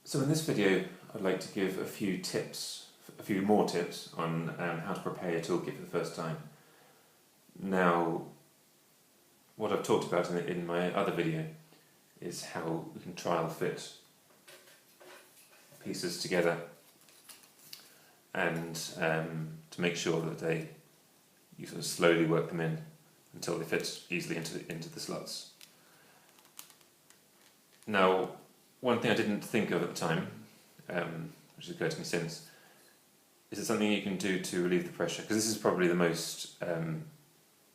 So in this video I'd like to give a few more tips on how to prepare your toolkit for the first time. Now, what I've talked about in my other video is how we can trial fit pieces together and to make sure that you sort of slowly work them in until they fit easily into the slots. Now, one thing I didn't think of at the time, which has occurred to me since, is it something you can do to relieve the pressure? Because this is probably the most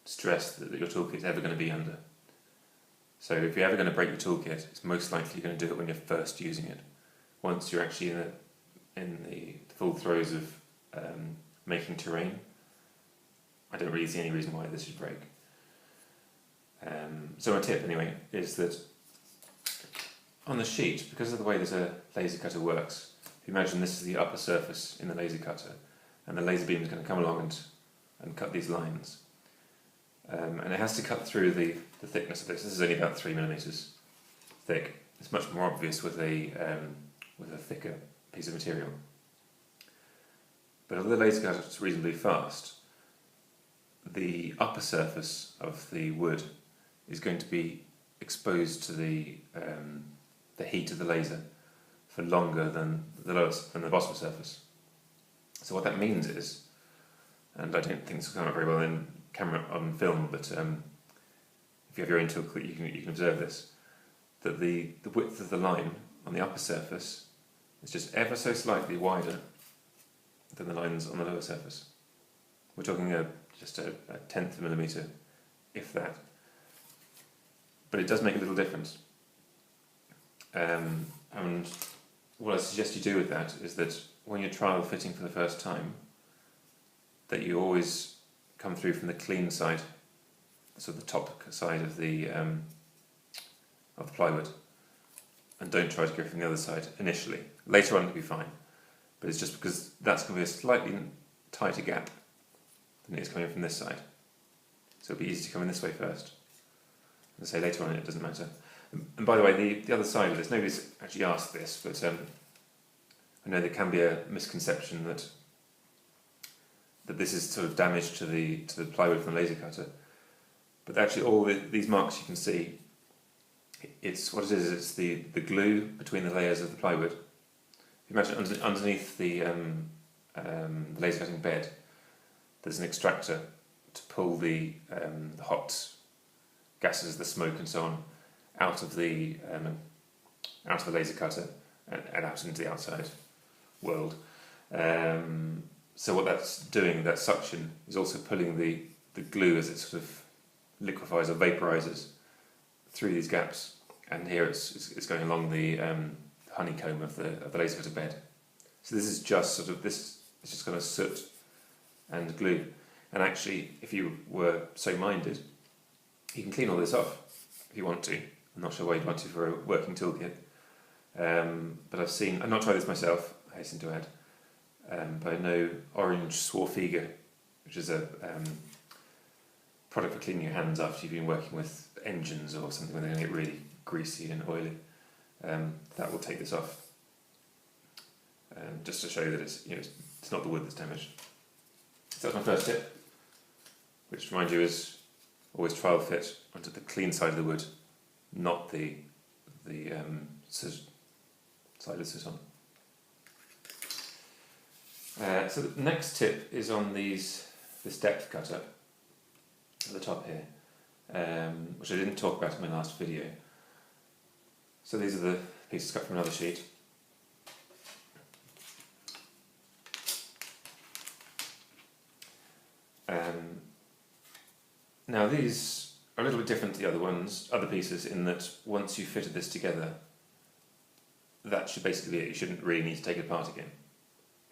stress that your toolkit is ever going to be under. So if you're ever going to break your toolkit, it's most likely you're going to do it when you're first using it. Once you're actually in the full throes of making terrain, I don't really see any reason why this should break. So my tip anyway is that on the sheet, because of the way that a laser cutter works, if you imagine this is the upper surface in the laser cutter, and the laser beam is going to come along and cut these lines. And it has to cut through the thickness of this. This is only about 3mm thick. It's much more obvious with a thicker piece of material. But although the laser cutter is reasonably fast, the upper surface of the wood is going to be exposed to the heat of the laser for longer than the bottom surface. So what that means is, and I don't think this will come out very well in camera on film, but if you have your own toolkit you can observe this, that the width of the line on the upper surface is just ever so slightly wider than the lines on the lower surface. We're talking just a 1/10 of a millimetre, if that. But it does make a little difference. And what I suggest you do with that is that when you're trial fitting for the first time, that you always come through from the clean side, so the top side of the plywood, and don't try to go from the other side initially. Later on it'll be fine, but it's just because that's going to be a slightly tighter gap than it is coming from this side. So it'll be easy to come in this way first. And say later on it doesn't matter. And by the way, the other side of this, nobody's actually asked this, but I know there can be a misconception that this is sort of damage to the plywood from the laser cutter. But actually all these marks you can see, it's what it is, it's the glue between the layers of the plywood. If you imagine underneath the laser cutting bed, there's an extractor to pull the hot gases, the smoke and so on, out of the laser cutter and out into the outside world. So what that's doing, that suction, is also pulling the glue as it sort of liquefies or vaporizes through these gaps. And here it's going along the honeycomb of the laser cutter bed. So this is just it's just kind of soot and glue. And actually, if you were so minded, you can clean all this off if you want to. I'm not sure why you'd want to for a working toolkit. But I've not tried this myself, I hasten to add. But I know orange swarfiga, which is a product for cleaning your hands after you've been working with engines or something when they're going to get really greasy and oily. That will take this off. Just to show you that it's not the wood that's damaged. So that's my first tip, which to remind you is always trial fit onto the clean side of the wood, not the side of soot on. So the next tip is on this depth cutter at the top here, which I didn't talk about in my last video. So these are the pieces cut from another sheet. Now these are a little bit different to the other pieces in that once you've fitted this together, that should basically be it. You shouldn't really need to take it apart again.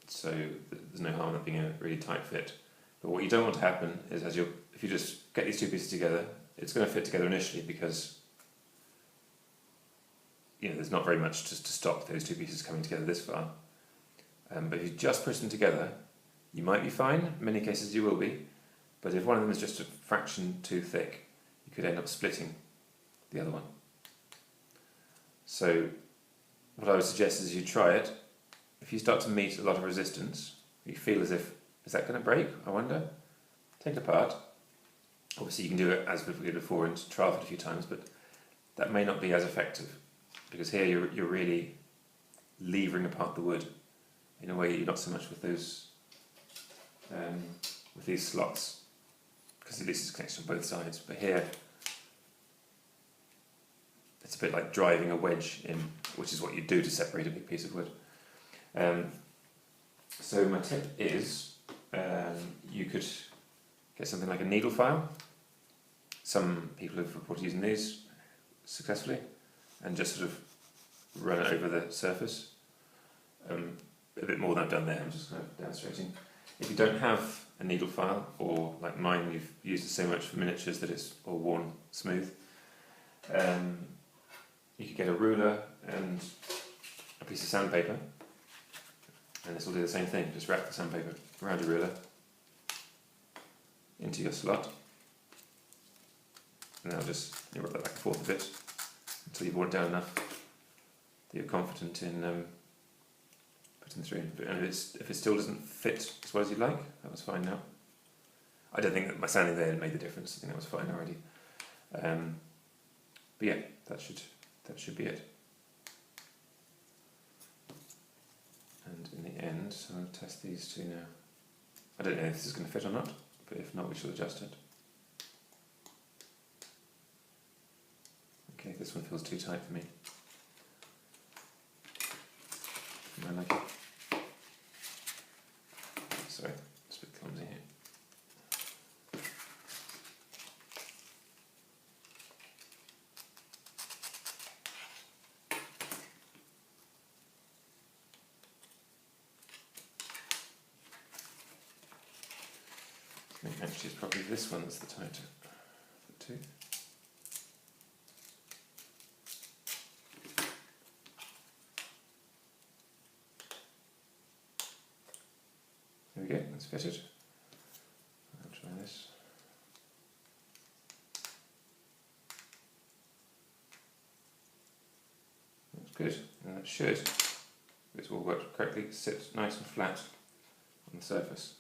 So there's no harm in that being a really tight fit. But what you don't want to happen is if you just get these two pieces together, it's going to fit together initially because there's not very much to stop those two pieces coming together this far. But if you just push them together, you might be fine. In many cases you will be. But if one of them is just a fraction too thick, you could end up splitting the other one. So what I would suggest is you try it. If you start to meet a lot of resistance, you feel as if, is that going to break, I wonder? Take it apart. Obviously you can do it as we did before and trial it a few times, but that may not be as effective, because here you're really levering apart the wood in a way you're not so much with those with these slots, because at least it's connected on both sides. But here it's a bit like driving a wedge in, which is what you do to separate a big piece of wood. So my tip is you could get something like a needle file. Some people have reported using these successfully, and just sort of run it over the surface. A bit more than I've done there, I'm just kind of demonstrating. If you don't have a needle file, or like mine, you've used it so much for miniatures that it's all worn smooth, you could get a ruler and a piece of sandpaper, and this will do the same thing. Just wrap the sandpaper around your ruler into your slot, and now just you rub that back and forth a bit until you've worn it down enough that you're confident in putting through. And if it still doesn't fit as well as you'd like, that was fine now. I don't think that my sanding there made the difference. I think that was fine already. But yeah, that should be it. And in the end, so I'll test these two now. I don't know if this is going to fit or not, but if not, we shall adjust it. Okay, this one feels too tight for me. I like it. Sorry, it's a bit clumsy here. I think actually it's probably this one that's the tighter of the two. There we go, that's fitted. I'll try this. That's good, and that should, if it's all worked correctly, sit nice and flat on the surface.